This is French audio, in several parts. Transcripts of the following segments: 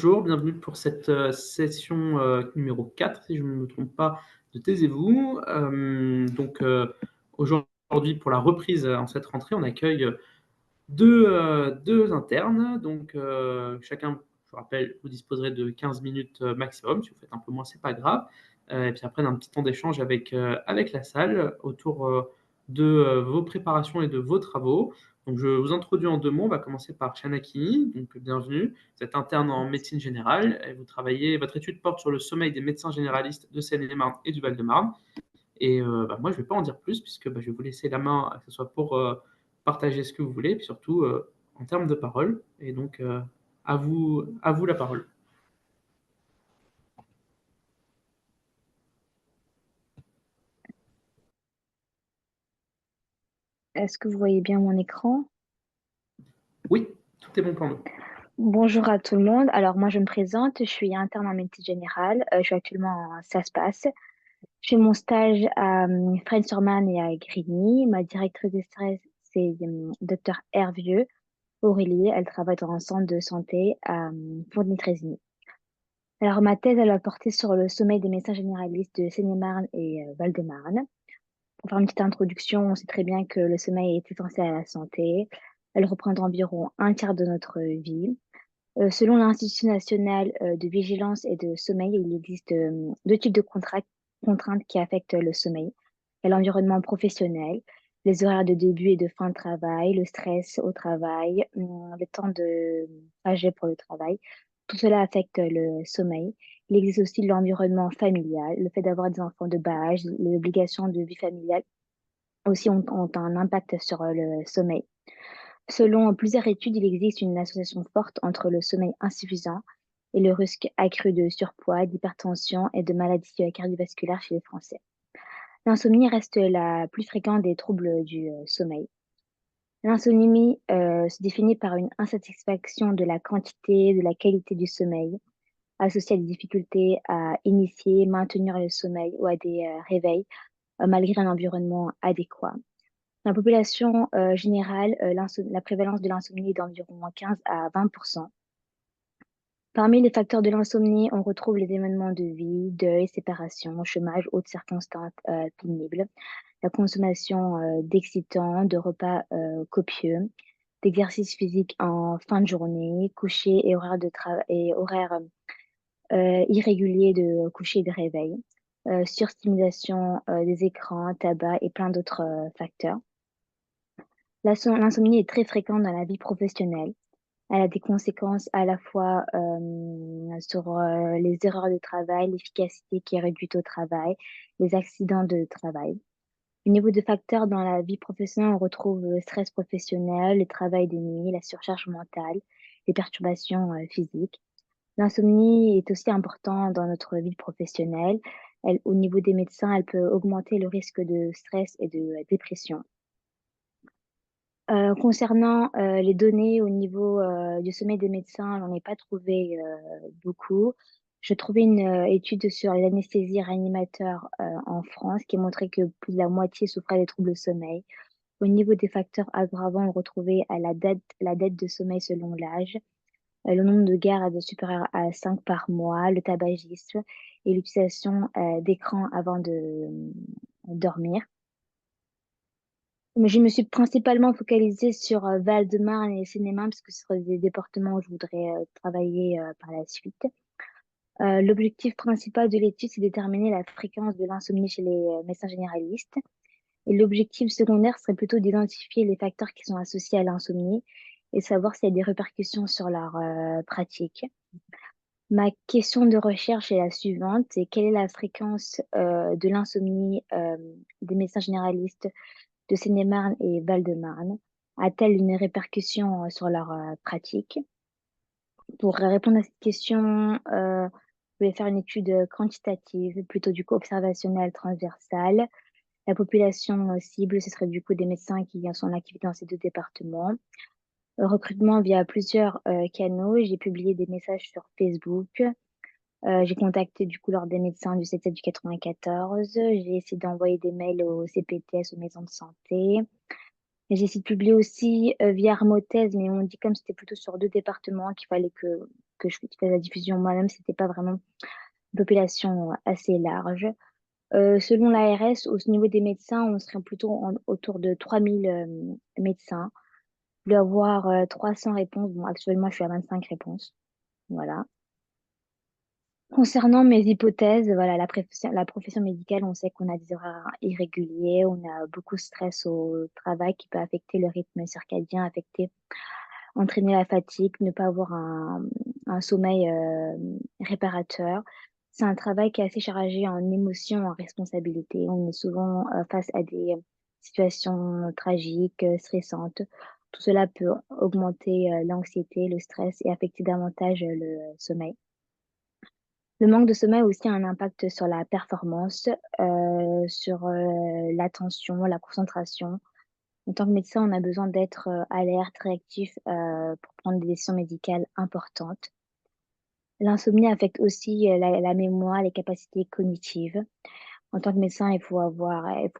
bonjour, bienvenue pour cette session numéro 4, si je ne me trompe pas, de Taisez-vous. Aujourd'hui, pour la reprise en cette rentrée, on accueille deux internes. Chacun, je vous rappelle, vous disposerez de 15 minutes maximum. Si vous faites un peu moins, c'est pas grave. Et puis après, un petit temps d'échange avec la salle autour de vos préparations et de vos travaux. Donc, je vous introduis en deux mots. On va commencer par Shanakini. Donc, bienvenue. Vous êtes interne en médecine générale et vous travaillez. Votre étude porte sur le sommeil des médecins généralistes de Seine-et-Marne et du Val-de-Marne. Et moi, je ne vais pas en dire plus, puisque je vais vous laisser la main, que ce soit pour partager ce que vous voulez, et puis surtout en termes de parole. Et donc, à vous la parole. Est-ce que vous voyez bien mon écran? Oui, tout est bon pour nous. Bonjour à tout le monde. Alors moi je me présente, je suis interne en médecine générale. Je suis actuellement en SASPAS. Je fais mon stage à Fresnes-sur-Marne et à Grigny. Ma directrice de stress, c'est Dr Hervieux Aurélie. Elle travaille dans un centre de santé à Fontenay-Trésigny. Alors ma thèse, elle a porté sur le sommeil des médecins généralistes de Seine-et-Marne et Val-de-Marne. Pour faire une petite introduction, on sait très bien que le sommeil est essentiel à la santé. Elle représente environ un tiers de notre vie. Selon l'Institut national de vigilance et de sommeil, il existe deux types de contraintes qui affectent le sommeil. Il y a l'environnement professionnel, les horaires de début et de fin de travail, le stress au travail, le temps de trajet pour le travail. Tout cela affecte le sommeil. Il existe aussi l'environnement familial, le fait d'avoir des enfants de bas âge, les obligations de vie familiale aussi ont un impact sur le sommeil. Selon plusieurs études, il existe une association forte entre le sommeil insuffisant et le risque accru de surpoids, d'hypertension et de maladies cardiovasculaires chez les Français. L'insomnie reste la plus fréquente des troubles du sommeil. L'insomnie se définit par une insatisfaction de la quantité et de la qualité du sommeil, associée à des difficultés à initier, maintenir le sommeil ou à des réveils malgré un environnement adéquat. Dans la population générale, la prévalence de l'insomnie est d'environ 15 à 20%. Parmi les facteurs de l'insomnie, on retrouve les événements de vie, deuil, séparation, chômage, autres circonstances pénibles, la consommation d'excitants, de repas copieux, d'exercices physiques en fin de journée, coucher et horaires irréguliers de coucher et de réveil, surstimulation des écrans, tabac et plein d'autres facteurs. L'insomnie est très fréquente dans la vie professionnelle. Elle a des conséquences à la fois sur les erreurs de travail, l'efficacité qui est réduite au travail, les accidents de travail. Au niveau de facteurs dans la vie professionnelle, on retrouve le stress professionnel, le travail de nuit, la surcharge mentale, les perturbations physiques. L'insomnie est aussi importante dans notre vie professionnelle. Au niveau des médecins, elle peut augmenter le risque de stress et de dépression. Concernant les données au niveau du sommeil des médecins, j'en ai pas trouvé beaucoup. J'ai trouvé une étude sur les anesthésies réanimateurs en France qui montrait que plus de la moitié souffrait des troubles de sommeil. Au niveau des facteurs aggravants, on retrouvait à la dette de sommeil selon l'âge, le nombre de gardes supérieur à 5 par mois, le tabagisme et l'utilisation d'écran avant de dormir. Mais je me suis principalement focalisée sur Val-de-Marne et Seine-et-Marne parce que ce sont des départements où je voudrais travailler par la suite. L'objectif principal de l'étude, c'est de déterminer la fréquence de l'insomnie chez les médecins généralistes. Et l'objectif secondaire serait plutôt d'identifier les facteurs qui sont associés à l'insomnie et savoir s'il y a des répercussions sur leur pratique. Ma question de recherche est la suivante, c'est quelle est la fréquence de l'insomnie des médecins généralistes de Seine-et-Marne et Val-de-Marne a-t-elle une répercussion sur leur pratique? Pour répondre à cette question, je vais faire une étude quantitative, plutôt du coup observationnelle transversale. La population cible, ce serait du coup des médecins qui sont en activité dans ces deux départements. Recrutement via plusieurs canaux. J'ai publié des messages sur Facebook. J'ai contacté du coup lors des médecins du 7 du 94. J'ai essayé d'envoyer des mails au CPTS, aux maisons de santé. Et j'ai essayé de publier aussi via Armothèse, mais on dit comme c'était plutôt sur deux départements qu'il fallait que que je fais la diffusion moi-même, c'était pas vraiment une population assez large. Selon l'ARS, au niveau des médecins, on serait plutôt autour de 3000 médecins. Je dois avoir 300 réponses. Bon, actuellement, je suis à 25 réponses. Voilà. Concernant mes hypothèses, voilà, la profession médicale, on sait qu'on a des horaires irréguliers, on a beaucoup de stress au travail qui peut affecter le rythme circadien, entraîner la fatigue, ne pas avoir un sommeil réparateur. C'est un travail qui est assez chargé en émotions, en responsabilités. On est souvent face à des situations tragiques, stressantes. Tout cela peut augmenter l'anxiété, le stress et affecter davantage le sommeil. Le manque de sommeil a aussi un impact sur la performance, sur l'attention, la concentration. En tant que médecin, on a besoin d'être alerte, réactif pour prendre des décisions médicales importantes. L'insomnie affecte aussi la mémoire, les capacités cognitives. En tant que médecin, il faut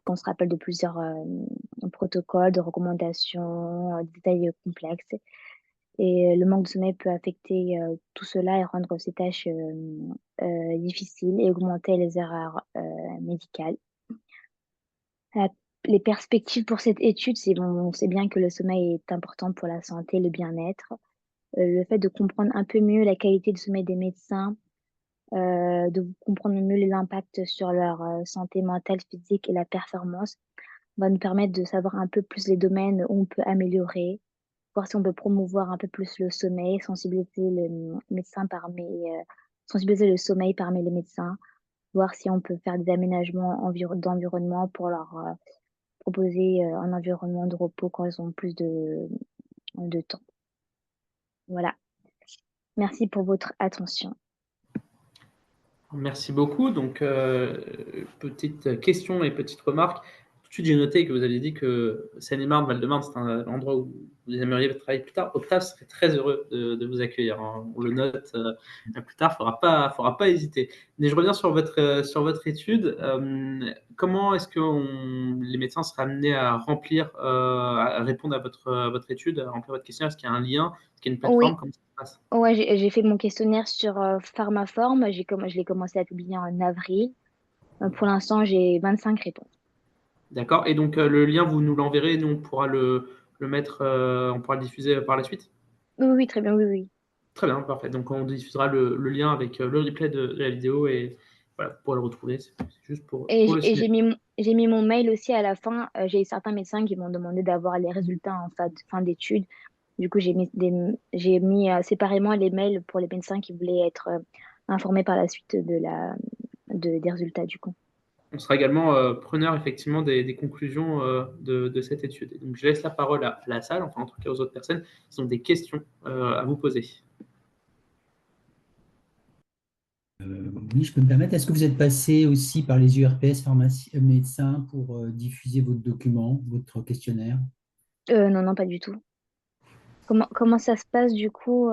qu'on se rappelle de plusieurs protocoles, de recommandations, de détails complexes. Et le manque de sommeil peut affecter tout cela et rendre ces tâches difficiles et augmenter les erreurs médicales. La- les perspectives pour cette étude, c'est bon, on sait bien que le sommeil est important pour la santé, le bien-être. Le fait de comprendre un peu mieux la qualité de sommeil des médecins, de comprendre mieux l'impact sur leur santé mentale, physique et la performance, va nous permettre de savoir un peu plus les domaines où on peut améliorer, voir si on peut promouvoir un peu plus le sommeil, sensibiliser le sommeil parmi les médecins, voir si on peut faire des aménagements d'environnement pour leur proposer un environnement de repos quand ils ont plus de temps. Voilà. Merci pour votre attention. Merci beaucoup. Donc, petite question et petite remarque. Tout de suite, j'ai noté que vous aviez dit que Seine-et-Marne, Val-de-Marne, c'est un endroit où vous aimeriez travailler plus tard. Octave serait très heureux de vous accueillir, hein. On le note plus tard, faudra pas hésiter. Mais je reviens sur votre étude. Comment est-ce que les médecins seraient amenés à remplir, à répondre à votre étude, à remplir votre questionnaire? Est-ce qu'il y a un lien? Est-ce qu'il y a une plateforme? Oui, Comment ça se passe? ouais, j'ai fait mon questionnaire sur Pharmaform. Je l'ai commencé à publier en avril. Pour l'instant, j'ai 25 réponses. D'accord. Et donc, le lien, vous nous l'enverrez, nous, on pourra le mettre, on pourra le diffuser par la suite. Oui, oui, très bien, oui, oui. Très bien, parfait. Donc, on diffusera le lien avec le replay de la vidéo et voilà, pour le retrouver. C'est juste pour le Et signaler. j'ai mis mon mail aussi à la fin. J'ai eu certains médecins qui m'ont demandé d'avoir les résultats en fin d'études. Du coup, j'ai mis séparément les mails pour les médecins qui voulaient être informés par la suite des résultats du coup. On sera également preneur, effectivement, des conclusions de cette étude. Et donc, je laisse la parole à la salle, enfin, en tout cas aux autres personnes qui ont des questions à vous poser. Oui, je peux me permettre. Est-ce que vous êtes passé aussi par les URPS médecins pour diffuser votre document, votre questionnaire? Non, non, pas du tout. Comment ça se passe du coup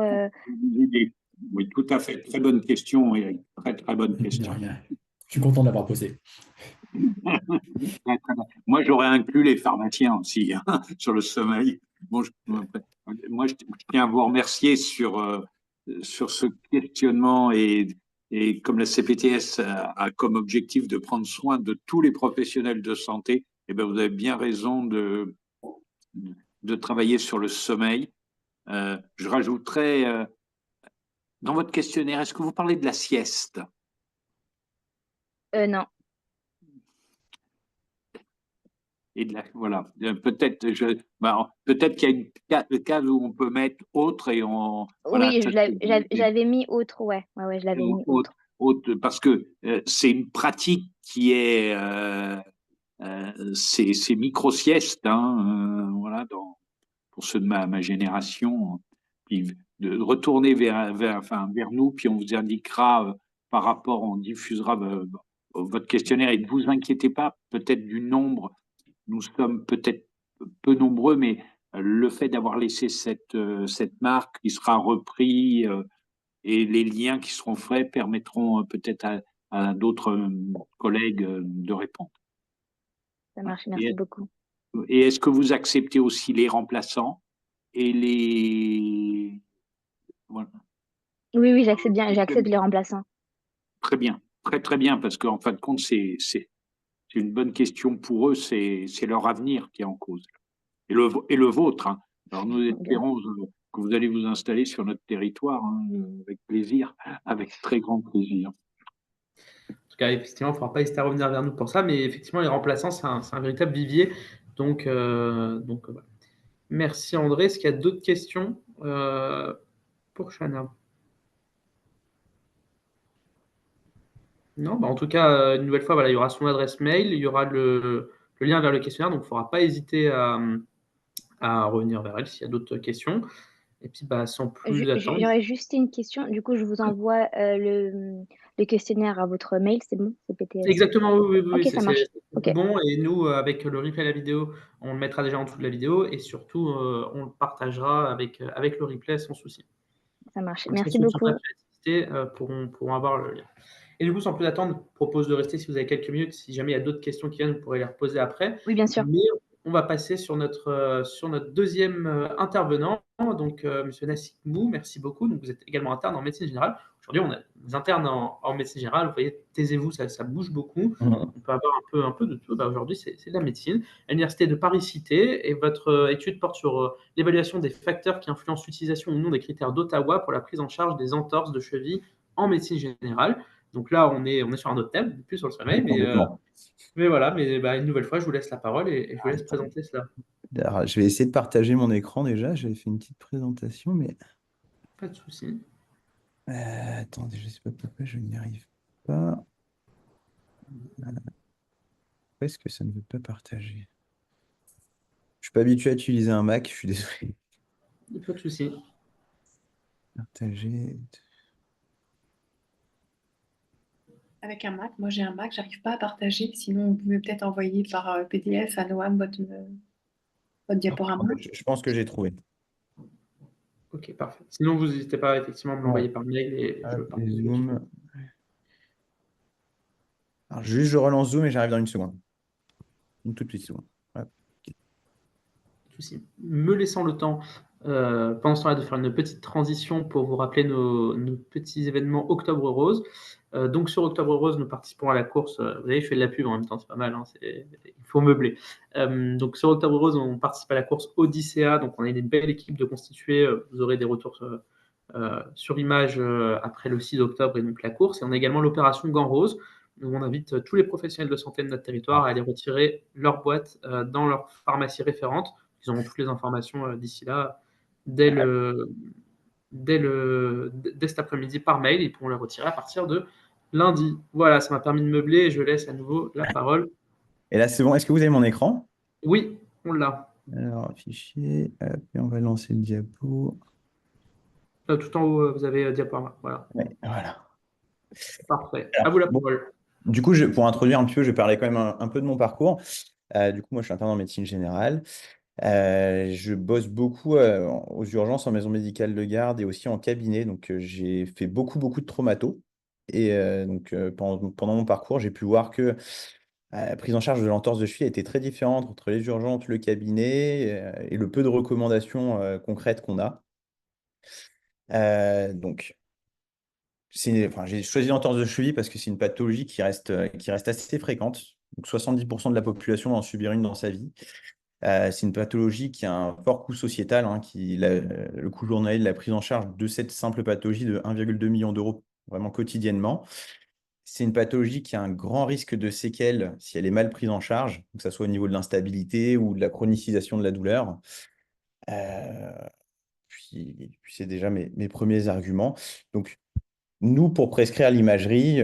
Idée. Oui, tout à fait. Très bonne question, Eric. Très, très bonne De question. rien. Je suis content de l'avoir posé. Très, très bien. Moi, j'aurais inclus les pharmaciens aussi hein, sur le sommeil. Bon, moi, je tiens à vous remercier sur ce questionnement et comme la CPTS a comme objectif de prendre soin de tous les professionnels de santé, eh bien, vous avez bien raison de travailler sur le sommeil. Je rajouterais dans votre questionnaire, est-ce que vous parlez de la sieste? Non. Et voilà. Peut-être qu'il y a une case où on peut mettre autre et on voilà Oui, ça, j'avais mis autre, ouais. Ouais, ouais, je l'avais mis autre, autre. parce que c'est une pratique qui est c'est micro-sieste, hein, voilà, pour ceux de ma génération, puis de retourner vers nous, puis on vous indiquera par rapport, on diffusera votre questionnaire et ne vous inquiétez pas peut-être du nombre. Nous sommes peut-être peu nombreux, mais le fait d'avoir laissé cette marque qui sera repris et les liens qui seront faits permettront peut-être à d'autres collègues de répondre. Ça Voilà. marche, merci beaucoup. Et est-ce que vous acceptez aussi les remplaçants et les... Voilà. Oui, oui, j'accepte bien, j'accepte les remplaçants. Très bien, très très bien, parce qu'en fin de compte, c'est une bonne question pour eux, c'est leur avenir qui est en cause. Et le vôtre, hein. Alors nous Bien. espérons que vous allez vous installer sur notre territoire, hein, avec plaisir, avec très grand plaisir. En tout cas, effectivement, il ne faudra pas hésiter à revenir vers nous pour ça, mais effectivement, les remplaçants, c'est un véritable vivier. Donc, voilà. Merci André. Est-ce qu'il y a d'autres questions pour Chana? Non, bah, en tout cas, une nouvelle fois, voilà, il y aura son adresse mail, il y aura le lien vers le questionnaire, donc il ne faudra pas hésiter à revenir vers elle s'il y a d'autres questions. Et puis, bah, sans plus attendre. J'aurais juste une question. Du coup, je vous envoie le questionnaire à votre mail, c'est bon? C'est PTS. Exactement, oui, oui, oui, Ok, ça marche. c'est Ok, tout bon. Et nous, avec le replay de la vidéo, on le mettra déjà en dessous de la vidéo et surtout, on le partagera avec le replay sans souci. ça marche. Comme ça, Merci ceux qui n'ont pas beaucoup. pu assister pourront avoir le lien. Et du coup, sans plus attendre, je propose de rester si vous avez quelques minutes. Si jamais il y a d'autres questions qui viennent, vous pourrez les reposer après. Oui, bien sûr. Mais on va passer sur notre deuxième intervenant, donc Monsieur Nassik Mou. Merci beaucoup. Donc, vous êtes également interne en médecine générale. Aujourd'hui, on a des internes en médecine générale. Vous voyez, taisez-vous, ça bouge beaucoup. Mhm. On peut avoir un peu de tout. Bah, aujourd'hui, c'est de la médecine. À l'Université de Paris-Cité, et votre étude porte sur l'évaluation des facteurs qui influencent l'utilisation ou non des critères d'Ottawa pour la prise en charge des entorses de cheville en médecine générale. Donc là, on est sur un autre thème, plus sur le sommeil, Complètement. mais voilà, mais bah, une nouvelle fois, je vous laisse la parole et je vous laisse présenter cela. Alors, je vais essayer de partager mon écran déjà. J'avais fait une petite présentation, mais Pas de souci. attendez, je ne sais pas pourquoi je n'y arrive pas. Pourquoi est-ce que ça ne veut pas partager? Je suis pas habitué à utiliser un Mac, je suis désolé. Pas de souci. Partager. Avec un Mac, moi j'ai un Mac, j'arrive pas à partager. Sinon, vous pouvez peut-être envoyer par PDF à Noam votre diaporama. Je pense que j'ai trouvé. Ok, parfait. Sinon, vous n'hésitez pas effectivement à me l'envoyer Ouais. par mail et je le Hop, et partage dessus. Zoom. Alors, juste, je relance Zoom et j'arrive dans une seconde. Une toute petite seconde. Hop. Souci. Me laissant le temps, pendant ce temps-là, de faire une petite transition pour vous rappeler nos petits événements Octobre Rose. Donc sur Octobre Rose, nous participons à la course. Vous voyez, je fais de la pub en même temps, c'est pas mal, hein, il faut meubler. Donc sur Octobre Rose, on participe à la course Odyssea. Donc on a une belle équipe de constituée. Vous aurez des retours sur image après le 6 octobre et donc la course. Et on a également l'opération Gant Rose, où on invite tous les professionnels de santé de notre territoire à aller retirer leur boîte dans leur pharmacie référente. Ils auront toutes les informations d'ici là, dès, le, dès cet après-midi par mail. Ils pourront les retirer à partir de lundi. Voilà, ça m'a permis de meubler et je laisse à nouveau la parole. Et là, c'est bon. Est-ce que vous avez mon écran? Oui, on l'a. Alors, fichier. Hop, et on va lancer le diapo. Tout en haut, vous avez diaporama. Voilà, Ouais, voilà. parfait. À Alors, vous la bon, parole. du coup, pour introduire un petit peu, je vais parler quand même un peu de mon parcours. Du coup, moi, je suis interne en médecine générale. Je bosse beaucoup aux urgences en maison médicale de garde et aussi en cabinet. Donc, j'ai fait beaucoup de traumato. Et pendant mon parcours, j'ai pu voir que la prise en charge de l'entorse de cheville était très différente entre les urgences, le cabinet et le peu de recommandations concrètes qu'on a. Donc, enfin, j'ai choisi l'entorse de cheville parce que c'est une pathologie qui reste assez fréquente. Donc, 70% de la population va en subir une dans sa vie. C'est une pathologie qui a un fort coût sociétal, hein, le coût journalier de la prise en charge de cette simple pathologie de 1,2 million d'euros vraiment quotidiennement. C'est une pathologie qui a un grand risque de séquelles si elle est mal prise en charge, que ce soit au niveau de l'instabilité ou de la chronicisation de la douleur. Euh, puis c'est déjà mes premiers arguments. Donc, nous, pour prescrire l'imagerie,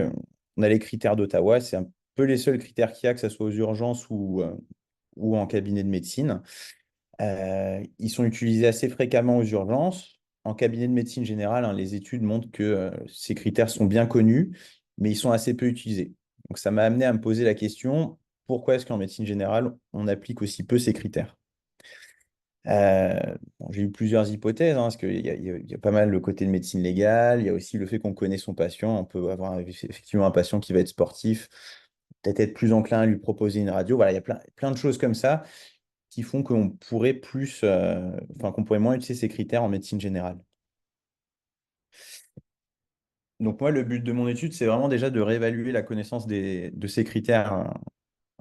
on a les critères d'Ottawa. C'est un peu les seuls critères qu'il y a, que ce soit aux urgences ou en cabinet de médecine. Ils sont utilisés assez fréquemment aux urgences. En cabinet de médecine générale, hein, les études montrent que ces critères sont bien connus, mais ils sont assez peu utilisés. Donc, ça m'a amené à me poser la question, pourquoi est-ce qu'en médecine générale, on applique aussi peu ces critères? J'ai eu plusieurs hypothèses, hein, parce qu'il y a pas mal le côté de médecine légale, il y a aussi le fait qu'on connaît son patient. On peut avoir effectivement un patient qui va être sportif, peut-être être plus enclin à lui proposer une radio. Voilà, il y a plein de choses comme ça qui font qu'on pourrait enfin, qu'on pourrait moins utiliser ces critères en médecine générale. Donc moi, le but de mon étude, c'est vraiment déjà de réévaluer la connaissance de ces critères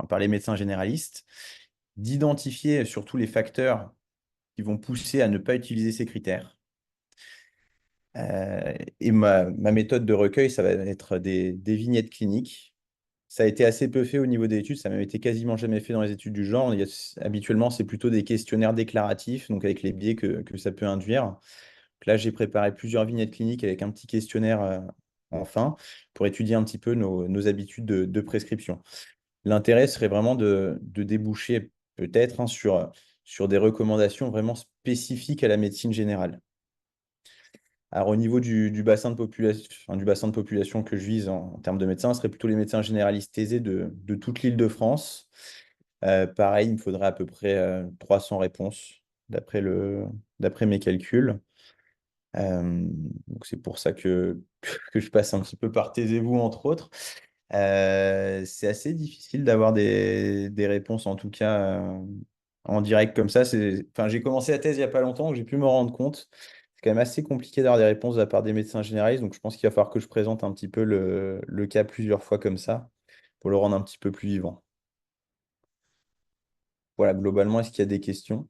par les médecins généralistes, d'identifier surtout les facteurs qui vont pousser à ne pas utiliser ces critères. Et ma méthode de recueil, ça va être des vignettes cliniques. Ça a été assez peu fait au niveau des études, ça n'a même été quasiment jamais fait dans les études du genre. Habituellement, c'est plutôt des questionnaires déclaratifs, donc avec les biais que ça peut induire. Donc là, j'ai préparé plusieurs vignettes cliniques avec un petit questionnaire en fin pour étudier un petit peu nos habitudes de prescription. L'intérêt serait vraiment de déboucher peut-être sur des recommandations vraiment spécifiques à la médecine générale. Alors, au niveau du bassin de population, enfin, du bassin de population que je vise en termes de médecins, ce serait plutôt les médecins généralistes aisés de toute l'Île-de-France. Pareil, il me faudrait à peu près 300 réponses d'après mes calculs. Donc c'est pour ça que je passe un petit peu par Taisez-vous, entre autres. C'est assez difficile d'avoir des réponses, en tout cas en direct comme ça. Enfin, j'ai commencé la thèse il n'y a pas longtemps, j'ai pu me rendre compte. C'est quand même assez compliqué d'avoir des réponses de la part des médecins généralistes. Donc je pense qu'il va falloir que je présente un petit peu le cas plusieurs fois comme ça pour le rendre un petit peu plus vivant. Voilà, globalement, est-ce qu'il y a des questions?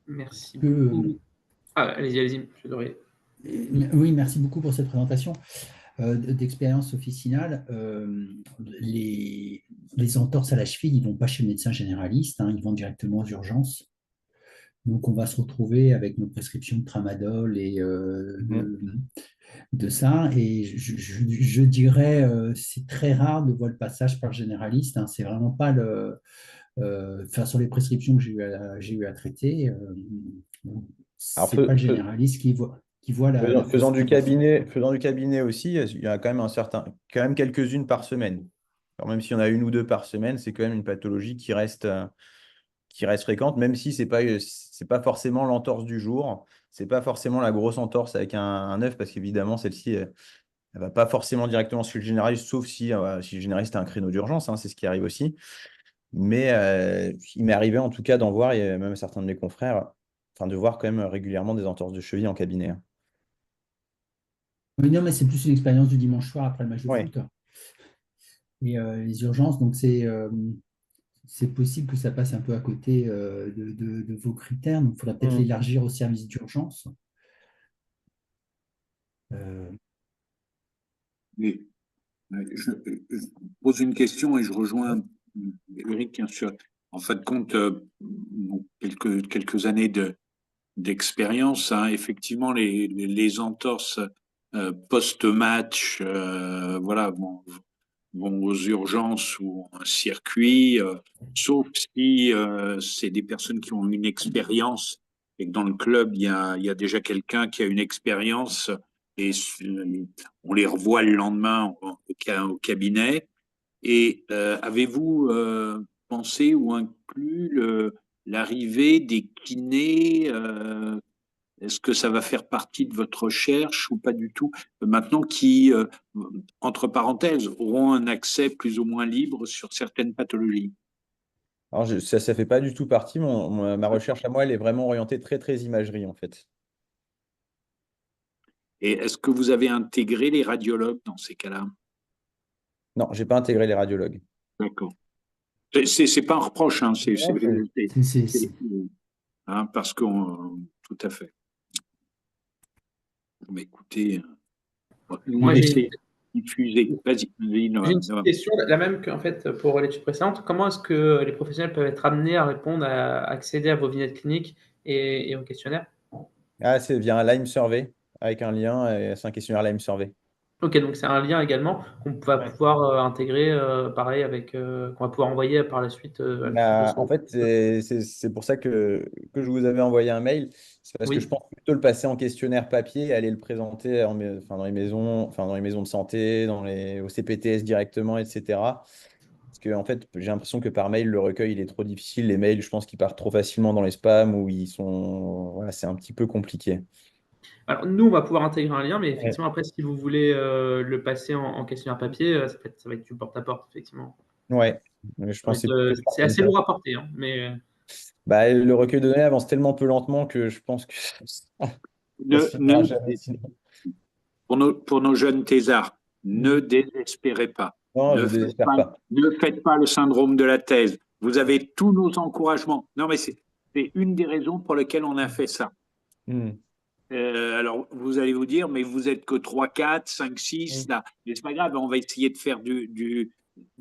Merci Que, beaucoup. Ah, allez-y, monsieur Doré. oui, merci beaucoup pour cette présentation. D'expérience officinale, les entorses à la cheville, ils ne vont pas chez le médecin généraliste, hein, ils vont directement aux urgences. Donc, on va se retrouver avec nos prescriptions de tramadol et Mhm. de ça. Et je dirais, c'est très rare de voir le passage par le généraliste, hein. C'est vraiment pas le. Enfin, sur les prescriptions que j'ai eu à traiter, Alors, c'est pas le généraliste qui voit la faisant prescription. faisant du cabinet aussi, il y a quand même quand même quelques-unes par semaine. Alors, même s'il y en a une ou deux par semaine, c'est quand même une pathologie qui reste fréquente, même si c'est pas forcément l'entorse du jour, c'est pas forcément la grosse entorse avec un œuf, parce qu'évidemment, celle-ci, elle va pas forcément directement sur le généraliste, sauf si le généraliste a un créneau d'urgence, hein, c'est ce qui arrive aussi. Mais il m'est arrivé en tout cas d'en voir, et même certains de mes confrères, enfin de voir quand même régulièrement des entorses de cheville en cabinet, hein. Oui, non, mais c'est plus une expérience du dimanche soir après le match de Ouais. foot et les urgences. Donc, c'est possible que ça passe un peu à côté de vos critères. Donc, il faudra peut-être Mm. l'élargir au service d'urgence. Euh, Oui. Je pose une question et je rejoins Eric, bien sûr. En fin de compte, bon, quelques années d'expérience, hein, effectivement, les entorses post-match, voilà, vont aux urgences ou un circuit, sauf si c'est des personnes qui ont une expérience et que dans le club, il y a déjà quelqu'un qui a une expérience et on les revoit le lendemain au cabinet. Et avez-vous pensé ou inclus l'arrivée des kinés est-ce que ça va faire partie de votre recherche ou pas du tout? Maintenant, qui, entre parenthèses, auront un accès plus ou moins libre sur certaines pathologies. Alors, ça fait pas du tout partie. Ma recherche à moi, elle est vraiment orientée très, très imagerie, en fait. Et est-ce que vous avez intégré les radiologues dans ces cas-là? Non, j'ai pas intégré les radiologues. D'accord. C'est pas un reproche, hein, Non, c'est- c'est- c'est- c'est- hein, parce qu'on tout à fait. Mais écoutez, vous Moi, laissez diffuser. Vas-y, j'ai une Noam. petite question, la même qu'en fait pour l'étude précédente. Comment est-ce que les professionnels peuvent être amenés à répondre, à accéder à vos vignettes cliniques et au questionnaire? Ah, c'est via un Lime Survey avec un lien, et c'est un questionnaire Lime Survey. Ok, donc c'est un lien également qu'on va Ouais. pouvoir intégrer, pareil, qu'on va pouvoir envoyer par la suite à la suite de Bah, ce. en fait, c'est pour ça que je vous avais envoyé un mail. C'est parce que je Oui. pense plutôt le passer en questionnaire papier et aller le présenter enfin, dans les maisons de santé, au CPTS directement, etc. Parce que en fait, j'ai l'impression que par mail, le recueil, il est trop difficile. Les mails, je pense qu'ils partent trop facilement dans les spams ou voilà, c'est un petit peu compliqué. Alors, nous, on va pouvoir intégrer un lien, mais Ouais. effectivement, après, si vous voulez le passer en questionnaire papier, ça va être du porte-à-porte, effectivement. Ouais, je pensais plutôt faire C'est comme assez ça. lourd à porter, hein, mais Bah, le recueil de données avance tellement peu lentement que je pense que ne, Ça se ne- fera jamais, sinon. pour nos jeunes thésards, ne désespérez pas. Non, je Ne ne faites désespère pas, pas. ne faites pas le syndrome de la thèse. Vous avez tous nos encouragements. Non, mais c'est une des raisons pour lesquelles on a fait ça. Hmm. Alors, vous allez vous dire, mais vous êtes que 3, 4, 5, 6, là. Mais c'est pas grave, on va essayer de faire de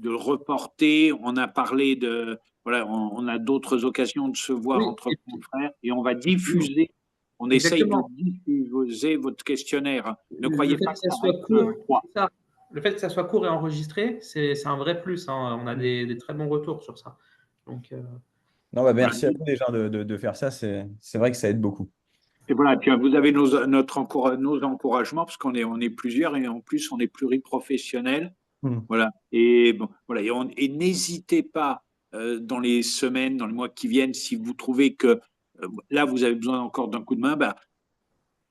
le reporter. On a parlé de, voilà, on a d'autres occasions de se voir Oui, entre et puis, confrères et on va diffuser. On essaye de exactement. diffuser votre questionnaire. Ne croyez Le fait pas que que ça ça soit reste court, froid. c'est ça. Le fait que ça soit court et enregistré, c'est un vrai plus, hein. On a des très bons retours sur ça. Donc, Non, bah, Voilà. merci à vous déjà de faire ça. C'est vrai que ça aide beaucoup. Et voilà, et puis vous avez nos encouragements, parce on est plusieurs et en plus on est pluriprofessionnels. Hmm. Voilà. Et bon, voilà. Et n'hésitez pas dans les semaines, dans les mois qui viennent, si vous trouvez que là vous avez besoin encore d'un coup de main, bah,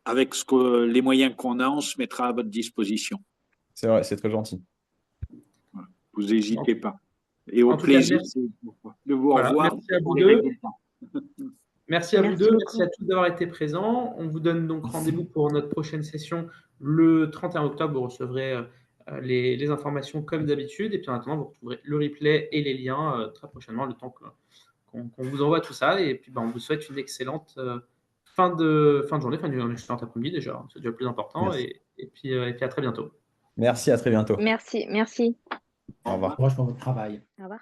avec les moyens qu'on a, on se mettra à votre disposition. C'est vrai, c'est très gentil. Voilà. Vous n'hésitez pas. Et au en tout cas, plaisir merci. de vous Voilà, revoir merci à vous pour les deux. résultats. Merci à vous Merci deux. beaucoup. Merci à tous d'avoir été présents. On vous donne donc rendez-vous pour notre prochaine session le 31 octobre. Vous recevrez les informations comme d'habitude. Et puis en attendant, vous retrouverez le replay et les liens très prochainement, le temps qu'on vous envoie tout ça. Et puis, on vous souhaite une excellente fin de journée, une excellente après-midi déjà. C'est déjà le plus important. Merci. Et puis à très bientôt. Merci, à très bientôt. Merci. Au revoir. Courage pour votre travail. Au revoir.